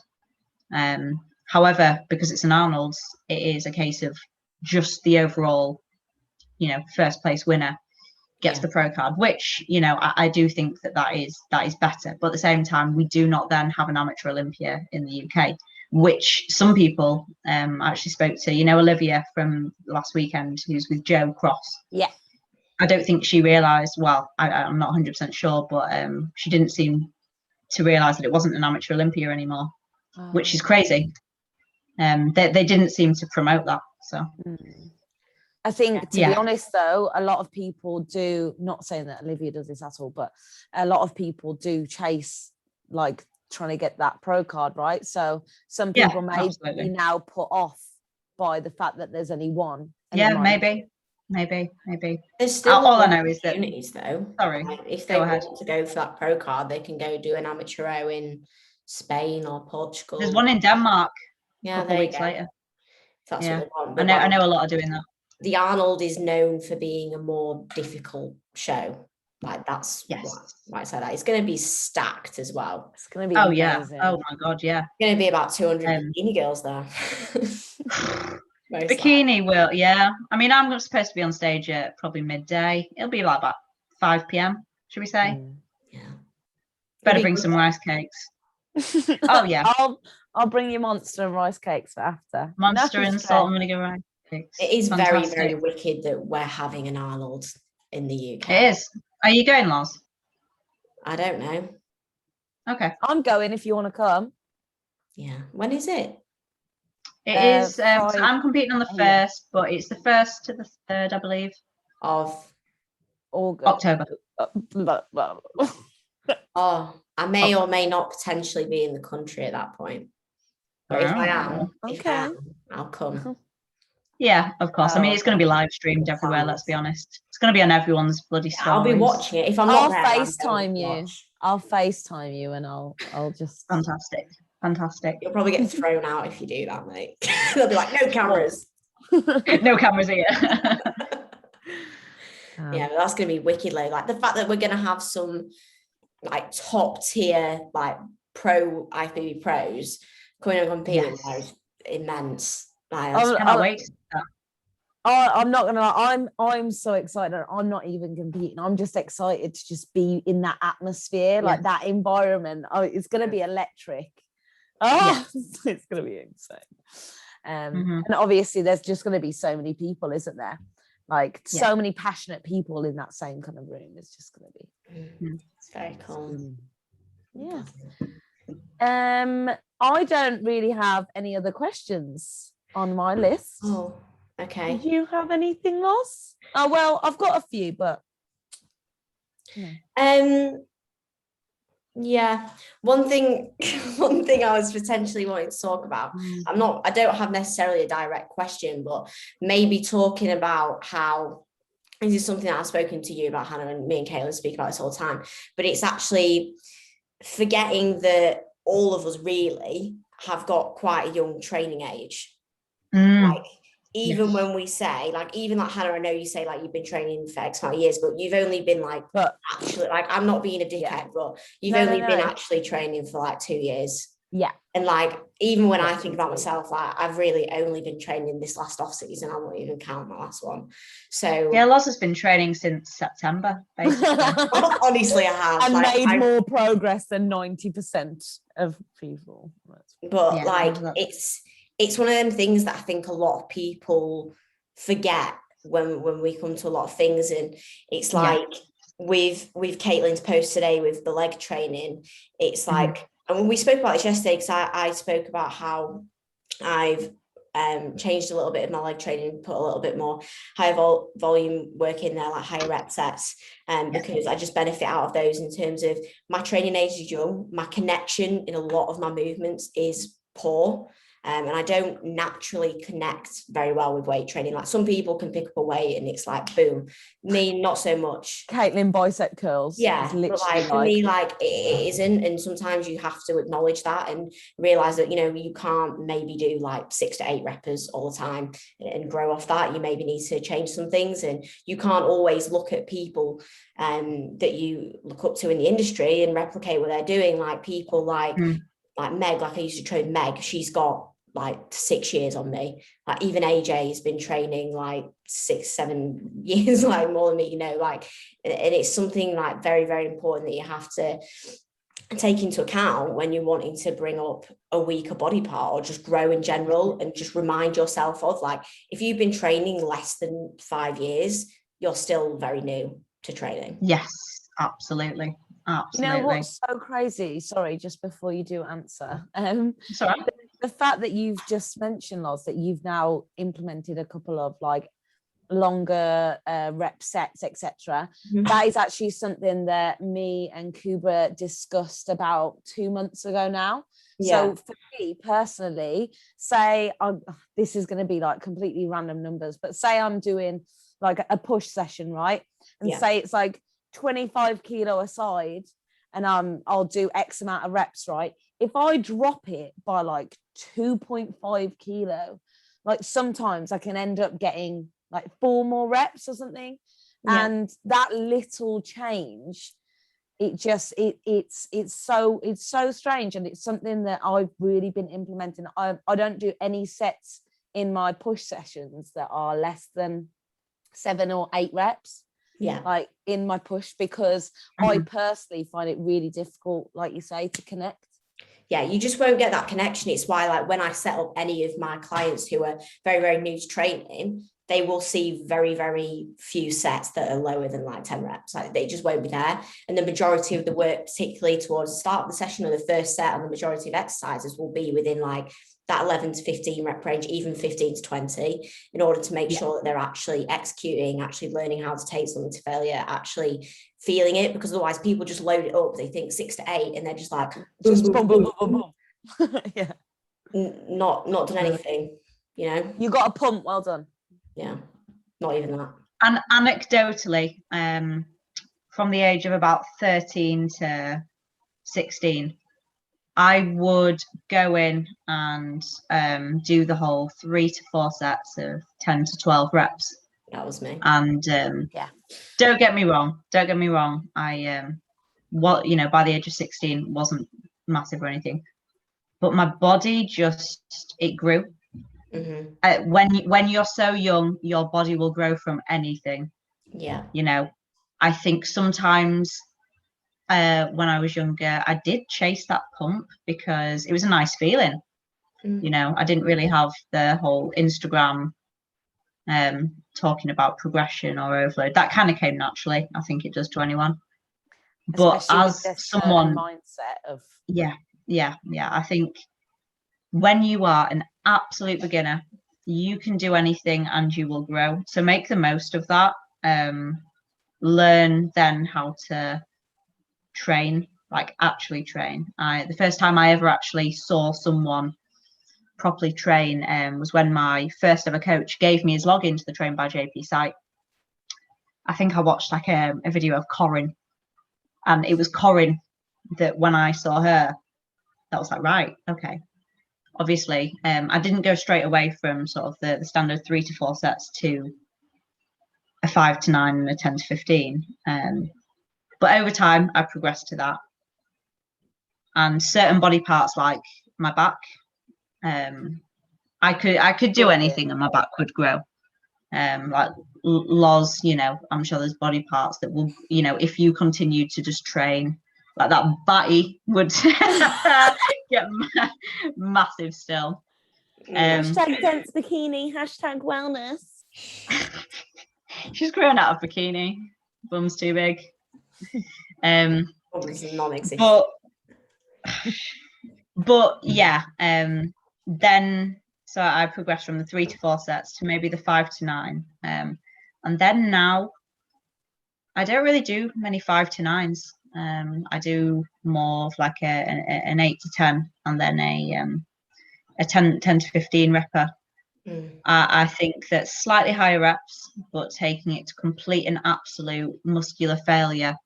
However, because it's an Arnold's, it is a case of just the overall, first place winner gets the pro card, which, I do think that is better. But at the same time, we do not then have an amateur Olympia in the UK, which some people actually spoke to, Olivia from last weekend, who's with Joe Cross. Yeah. I don't think she realised, well, I'm not 100% sure, but she didn't seem to realise that it wasn't an amateur Olympia anymore, which is crazy. They didn't seem to promote that. So I think, to be honest, though, a lot of people do, not saying that Olivia does this at all, but a lot of people do chase, like, trying to get that pro card, right? So some people may be now put off by the fact that there's only one. Maybe. There's still all I know is that though. Sorry, like, if they want to go for that pro card, they can go do an amateur in Spain or Portugal. There's one in Denmark. Yeah, a couple weeks later. That's what they want. But I know a lot are doing that. The Arnold is known for being a more difficult show. Like, that's why I say that. It's going to be stacked as well. It's going to be amazing. Oh my god, yeah. It's going to be about 200 bikini girls there. Bikini will, yeah. I mean, I'm supposed to be on stage at probably midday. It'll be like about 5 p.m. should we say? Yeah. Better bring some rice cakes. Oh yeah. I'll bring you Monster and rice cakes for after. Monster and salt and vinegar rice cakes. It is very, very wicked that we're having an Arnold in the UK. It is. Are you going, Loz? I don't know. Okay. I'm going if you want to come. Yeah. When is it? It is. So I'm competing on the 1st, but it's the 1st to the 3rd, I believe. Of August. October. Oh, I may or may not potentially be in the country at that point. But if I am, I'll come. Yeah, of course. I mean, it's going to be live streamed everywhere, let's be honest. It's going to be on everyone's bloody stories. I'll be watching it. If I'm not there, FaceTime you. I'll FaceTime you and I'll just... Fantastic. You'll probably get thrown out if you do that, mate. They'll be like, no cameras. No cameras here. Yeah, but that's going to be wicked. Like the fact that we're going to have some like top tier, like pro IFBB pros coming and competing is immense. I cannot wait. I'm not gonna lie, I'm so excited. I'm not even competing. I'm just excited to just be in that atmosphere, like that environment. It's gonna be electric. It's gonna be insane. And obviously there's just gonna be so many people, isn't there? Like so many passionate people in that same kind of room. It's just gonna be it's very cool. I don't really have any other questions on my list. Oh, okay. Do you have anything, Loz? Oh well, I've got a few, but yeah. One thing I was potentially wanting to talk about. I don't have necessarily a direct question, but maybe talking about how this is something that I've spoken to you about, Hannah, and me and Caitlin speak about this all the time. But it's actually forgetting that all of us really have got quite a young training age. Like even when we say, like, even like Hannah, I know you say like you've been training for X amount of years, but you've only been like actually, like, I'm not being a dickhead, but you've only been actually training for like 2 years. Yeah. And like, even when I think about myself, like, I've really only been training this last off season. I won't even count my last one. So yeah, Loz has been training since September, basically. Honestly, I have. And like, made more progress than 90% of people. But like, it's one of them things that I think a lot of people forget when we come to a lot of things. And it's like with Caitlin's post today with the leg training, it's like, and when we spoke about this yesterday, because I spoke about how I've changed a little bit of my leg training, put a little bit more higher volume work in there, like higher rep sets, because I just benefit out of those in terms of my training age is young, my connection in a lot of my movements is poor. And I don't naturally connect very well with weight training. Like some people can pick up a weight and it's like, boom. Me, not so much. Caitlin bicep curls. Yeah, but like for me, like it isn't. And sometimes you have to acknowledge that and realize that, you know, you can't maybe do like 6 to 8 reps all the time and grow off that. You maybe need to change some things, and you can't always look at people that you look up to in the industry and replicate what they're doing. Like people like Meg, like I used to train Meg, she's got like 6 years on me. Like even AJ has been training like 6-7 years, like more than me, you know, like, and it's something like very, very important that you have to take into account when you're wanting to bring up a weaker body part or just grow in general, and just remind yourself of, like, if you've been training less than 5 years, you're still very new to training. Yes, absolutely. Absolutely. You know what's so crazy? Sorry, just before you do answer. Sorry. The fact that you've just mentioned, Loz, that you've now implemented a couple of like longer rep sets, etc. That is actually something that me and Kuba discussed about 2 months ago now. So for me personally, say this is going to be like completely random numbers, but say I'm doing like a push session, right? And say it's like 25 kilo aside, and I'll do X amount of reps, right? If I drop it by like 2.5 kilo, like sometimes I can end up getting like 4 more reps or something. And that little change, it's so strange. And it's something that I've really been implementing. I don't do any sets in my push sessions that are less than 7 or 8 reps. Like in my push, because I personally find it really difficult, like you say, to connect. You just won't get that connection. It's why, like, when I set up any of my clients who are very, very new to training, they will see very, very few sets that are lower than like 10 reps. Like, they just won't be there. And the majority of the work, particularly towards the start of the session or the first set, and the majority of exercises will be within like that 11 to 15 rep range, even 15 to 20, in order to make sure that they're actually executing, actually learning how to take something to failure, actually feeling it. Because otherwise people just load it up, they think 6 to 8, and they're just like just boom, boom, boom, boom. Not done anything, you know. You got a pump, well done. Not even that. And anecdotally, from the age of about 13 to 16, I would go in and do the whole 3 to 4 sets of 10 to 12 reps. That was me. And don't get me wrong. I by the age of 16 wasn't massive or anything, but my body just, it grew. When you're so young, your body will grow from anything. You know, I think sometimes when I was younger, I did chase that pump because it was a nice feeling. You know, I didn't really have the whole Instagram talking about progression or overload. That kind of came naturally. I think it does to anyone. But especially as someone mindset of I think when you are an absolute beginner, you can do anything and you will grow. So make the most of that. Learn then how to train, like actually train. The first time I ever actually saw someone properly train was when my first ever coach gave me his login to the Train by JP site. I think I watched like a video of Corinne, and it was Corinne that when I saw her, that was like, right, okay. Obviously, I didn't go straight away from sort of the standard 3 to 4 sets to a 5 to 9 and a 10 to 15. But over time, I progressed to that. And certain body parts, like my back, I could do anything and my back would grow. Like Loz, you know, I'm sure there's body parts that will, you know, if you continue to just train, like that batty would get massive still. Hashtag dense bikini, hashtag wellness. She's growing out of bikini. Bum's too big. Non-existent. But yeah, then so I progressed from the 3 to 4 sets to maybe the 5 to 9. And then now I don't really do many 5 to 9s. I do more of like an 8 to 10, and then a 10 to 15 repper. I think that slightly higher reps, but taking it to complete and absolute muscular failure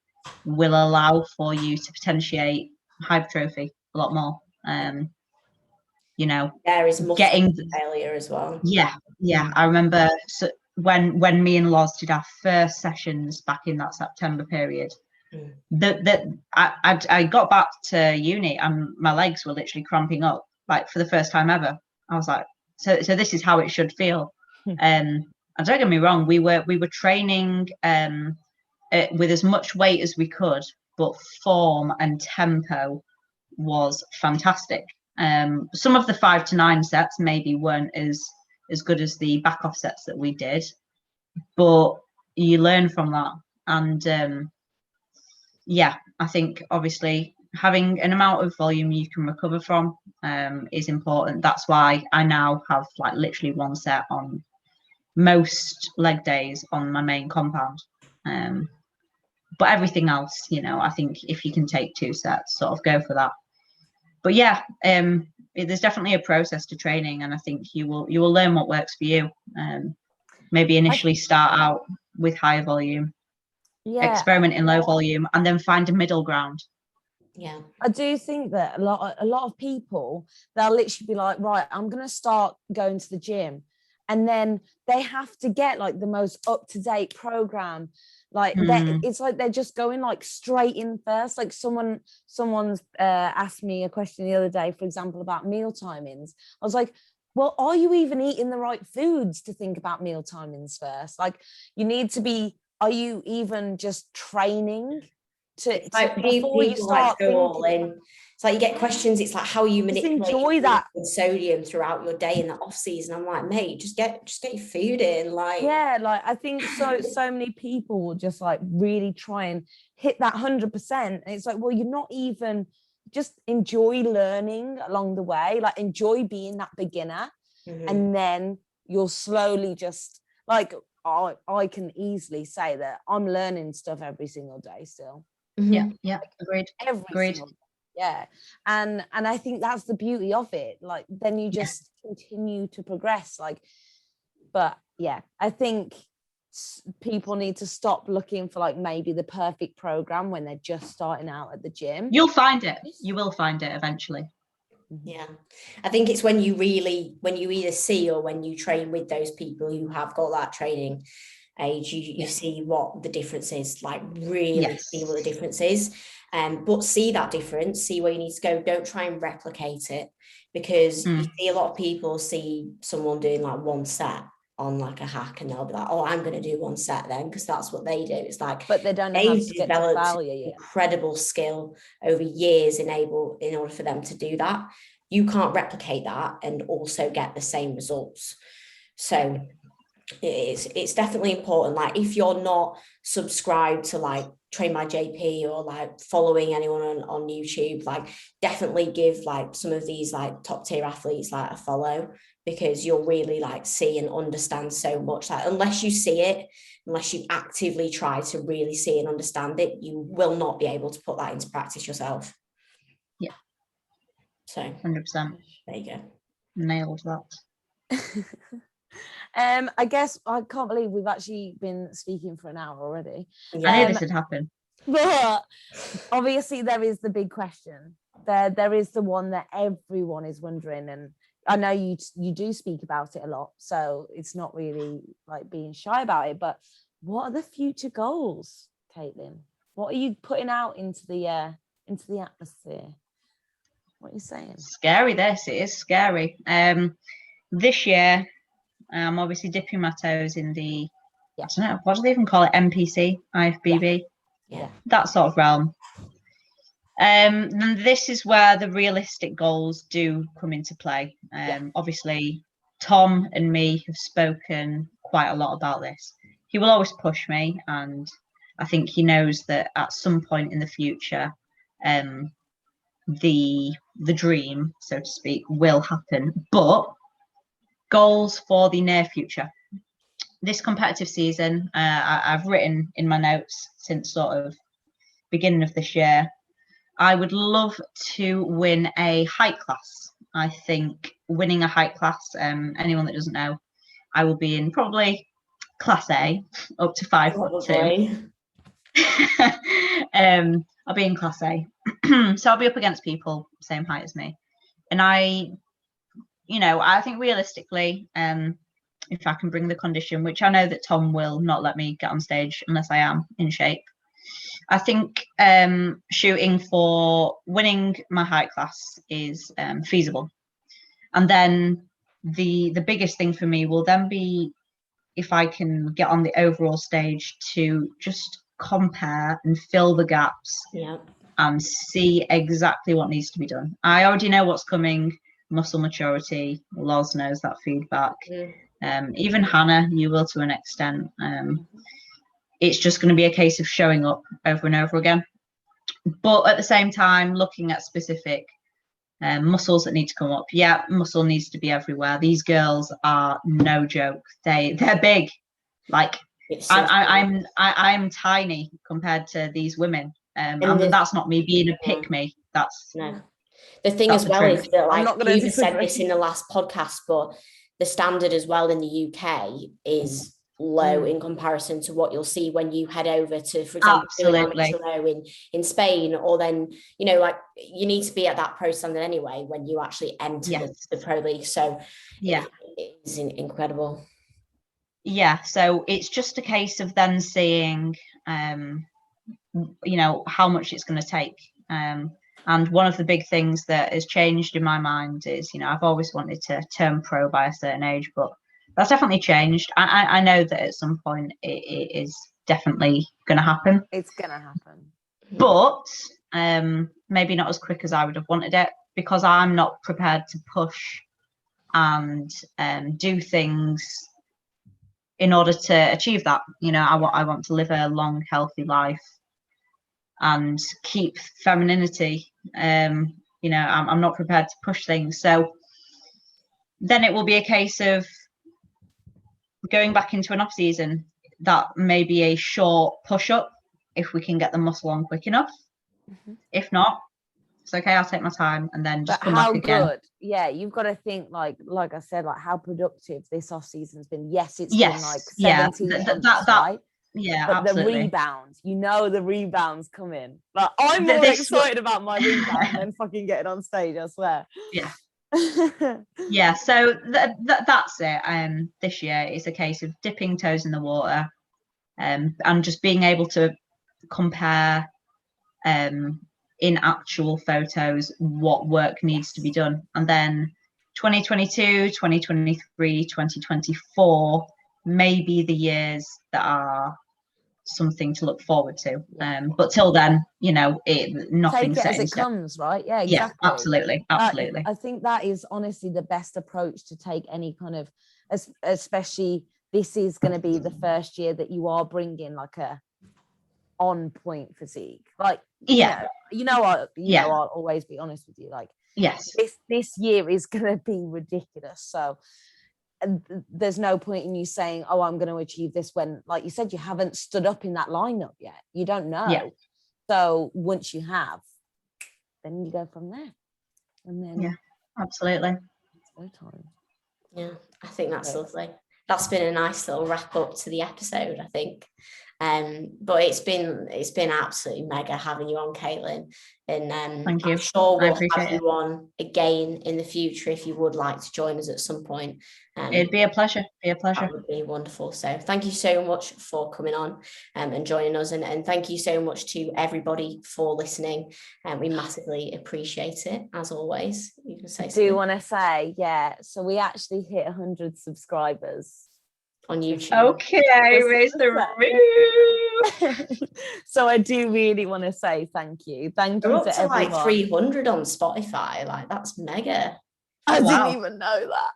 will allow for you to potentiate hypertrophy a lot more. You know, there is muscle failure as well. Yeah. I remember when me and Loz did our first sessions back in that September period. I got back to uni and my legs were literally cramping up, like for the first time ever. I was like, so this is how it should feel. And don't get me wrong, we were training with as much weight as we could, but form and tempo was fantastic. Some of the 5 to 9 sets maybe weren't as good as the back off sets that we did, but you learn from that. And I think obviously having an amount of volume you can recover from is important. That's why I now have like literally 1 set on most leg days on my main compound. But everything else, you know, I think if you can take 2 sets, sort of go for that. But yeah, there's definitely a process to training, and I think you will learn what works for you. Maybe initially start out with higher volume, experiment in low volume, and then find a middle ground. Yeah, I do think that a lot of people, they'll literally be like, right, I'm gonna start going to the gym, and then they have to get like the most up-to-date program. Like it's like they're just going like straight in first. Like someone's asked me a question the other day, for example, about meal timings. I was like, well, are you even eating the right foods to think about meal timings first? Like, you need to be, are you even just training before you start to go all in? It's like you get questions, it's like, how you manipulate that sodium throughout your day in the off season. I'm like, mate, just get your food in. Like, yeah, like I think so many people will just like really try and hit that 100%. And it's like, well, you're not even, just enjoy learning along the way, like enjoy being that beginner. And then you'll slowly just like, I can easily say that I'm learning stuff every single day still. Yeah, agreed. Single day. Yeah, and I think that's the beauty of it. Like then you just continue to progress. Like, but yeah, I think people need to stop looking for like maybe the perfect program when they're just starting out at the gym. You'll find it. You will find it eventually. Yeah, I think it's when you either see or when you train with those people who have got that training age, you see what the difference is, like really see what the difference is. But see that difference, see where you need to go. Don't try and replicate it, because you see a lot of people see someone doing like 1 set on like a hack and they'll be like, oh, I'm going to do 1 set then, because that's what they do. It's like, but they don't know how to get to failure yet. Incredible skill over years in order for them to do that. You can't replicate that and also get the same results. So it's definitely important. Like if you're not subscribed to like Train by JP or like following anyone on YouTube, like definitely give like some of these like top tier athletes like a follow, because you'll really like see and understand so much. Like unless you see it, unless you actively try to really see and understand it, you will not be able to put that into practice yourself. Yeah. So 100%. There you go. Nailed that. I guess I can't believe we've actually been speaking for an hour already. I knew this would happen. But obviously there is the big question. There is the one that everyone is wondering, and I know you do speak about it a lot, so it's not really like being shy about it, but what are the future goals, Caitlin? What are you putting out into the atmosphere? What are you saying? Scary, this. It is scary. This year, I'm obviously dipping my toes in the, I don't know, what do they even call it? NPC, IFBB, that sort of realm. And this is where the realistic goals do come into play. Obviously, Tom and me have spoken quite a lot about this. He will always push me, and I think he knows that at some point in the future, the dream, so to speak, will happen. But goals for the near future. This competitive season, I've written in my notes since sort of beginning of this year, I would love to win a height class. I think winning a height class, anyone that doesn't know, I will be in probably class A up to 5'2". I'll be in class A. So I'll be up against people same height as me. And I think realistically, if I can bring the condition, which I know that Tom will not let me get on stage unless I am in shape, I think shooting for winning my height class is feasible. And then the biggest thing for me will then be if I can get on the overall stage to just compare and fill the gaps and see exactly what needs to be done. I already know what's coming. Muscle maturity, Loz knows that feedback. Even Hannah, you will to an extent. It's just going to be a case of showing up over and over again. But at the same time, looking at specific muscles that need to come up. Yeah, muscle needs to be everywhere. These girls are no joke. They're big. Like I'm tiny compared to these women. And that's not me being a pick-me. That's no. The thing as well is that, like, you even said this in the last podcast, but the standard as well in the UK is low in comparison to what you'll see when you head over to, for example, in Spain, or then, like, you need to be at that pro standard anyway when you actually enter the pro league. So it's incredible. Yeah, so it's just a case of then seeing, how much it's going to take. And one of the big things that has changed in my mind is, I've always wanted to turn pro by a certain age, but that's definitely changed. I know that at some point it is definitely going to happen. It's going to happen. But maybe not as quick as I would have wanted it, because I'm not prepared to push and do things in order to achieve that. I want to live a long, healthy life and keep femininity. I'm not prepared to push things. So then it will be a case of going back into an off season. That may be a short push up if we can get the muscle on quick enough. If not, it's okay, I'll take my time and then just come back again. Good. Yeah, you've got to think like I said, like how productive this off season's been. Yes, it's been like 17 months, right? Yeah, but absolutely. The rebounds, the rebounds come like I'm more excited about my rebound than fucking getting on stage, I swear. Yeah, so that's it. This year it's a case of dipping toes in the water, and just being able to compare in actual photos what work needs to be done. And then 2022, 2023, 2024 may be the years that are something to look forward to. But till then, nothing take it as it comes, right? Yeah, exactly. Yeah, absolutely. I think that is honestly the best approach to take any kind of, especially this is going to be the first year that you are bringing like a on point physique. Like, I'll always be honest with you. Like, yes, this year is going to be ridiculous. So there's no point in you saying, oh, I'm going to achieve this when, like you said, you haven't stood up in that lineup yet. You don't know. Yeah. So once you have, then you go from there. And then absolutely. It's no time. Yeah, I think that's lovely. That's been a nice little wrap up to the episode, I think. But it's been absolutely mega having you on, Caitlin, and thank you. I'm sure we'll have you on again in the future if you would like to join us at some point. It'd be a pleasure. That would be wonderful. So thank you so much for coming on and joining us, and thank you so much to everybody for listening, and we massively appreciate it as always. You can say I do want to say, so we actually hit 100 subscribers on YouTube. Okay, raise the roof. So I do really want to say thank you. Thank you to everyone. Like 300 on Spotify. Like, that's mega. I didn't even know that.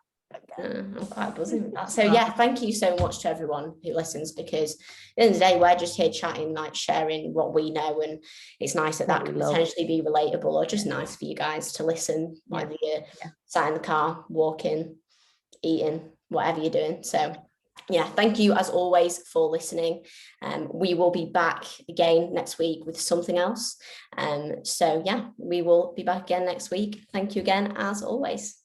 I'm quite buzzing with that. So thank you so much to everyone who listens, because at the end of the day, we're just here chatting, like sharing what we know, and it's nice that can potentially be relatable, or just nice for you guys to listen while you're sat in the car, walking, eating, whatever you're doing. So yeah, thank you as always for listening. We will be back again next week with something else. So yeah, we will be back again next week. Thank you again as always.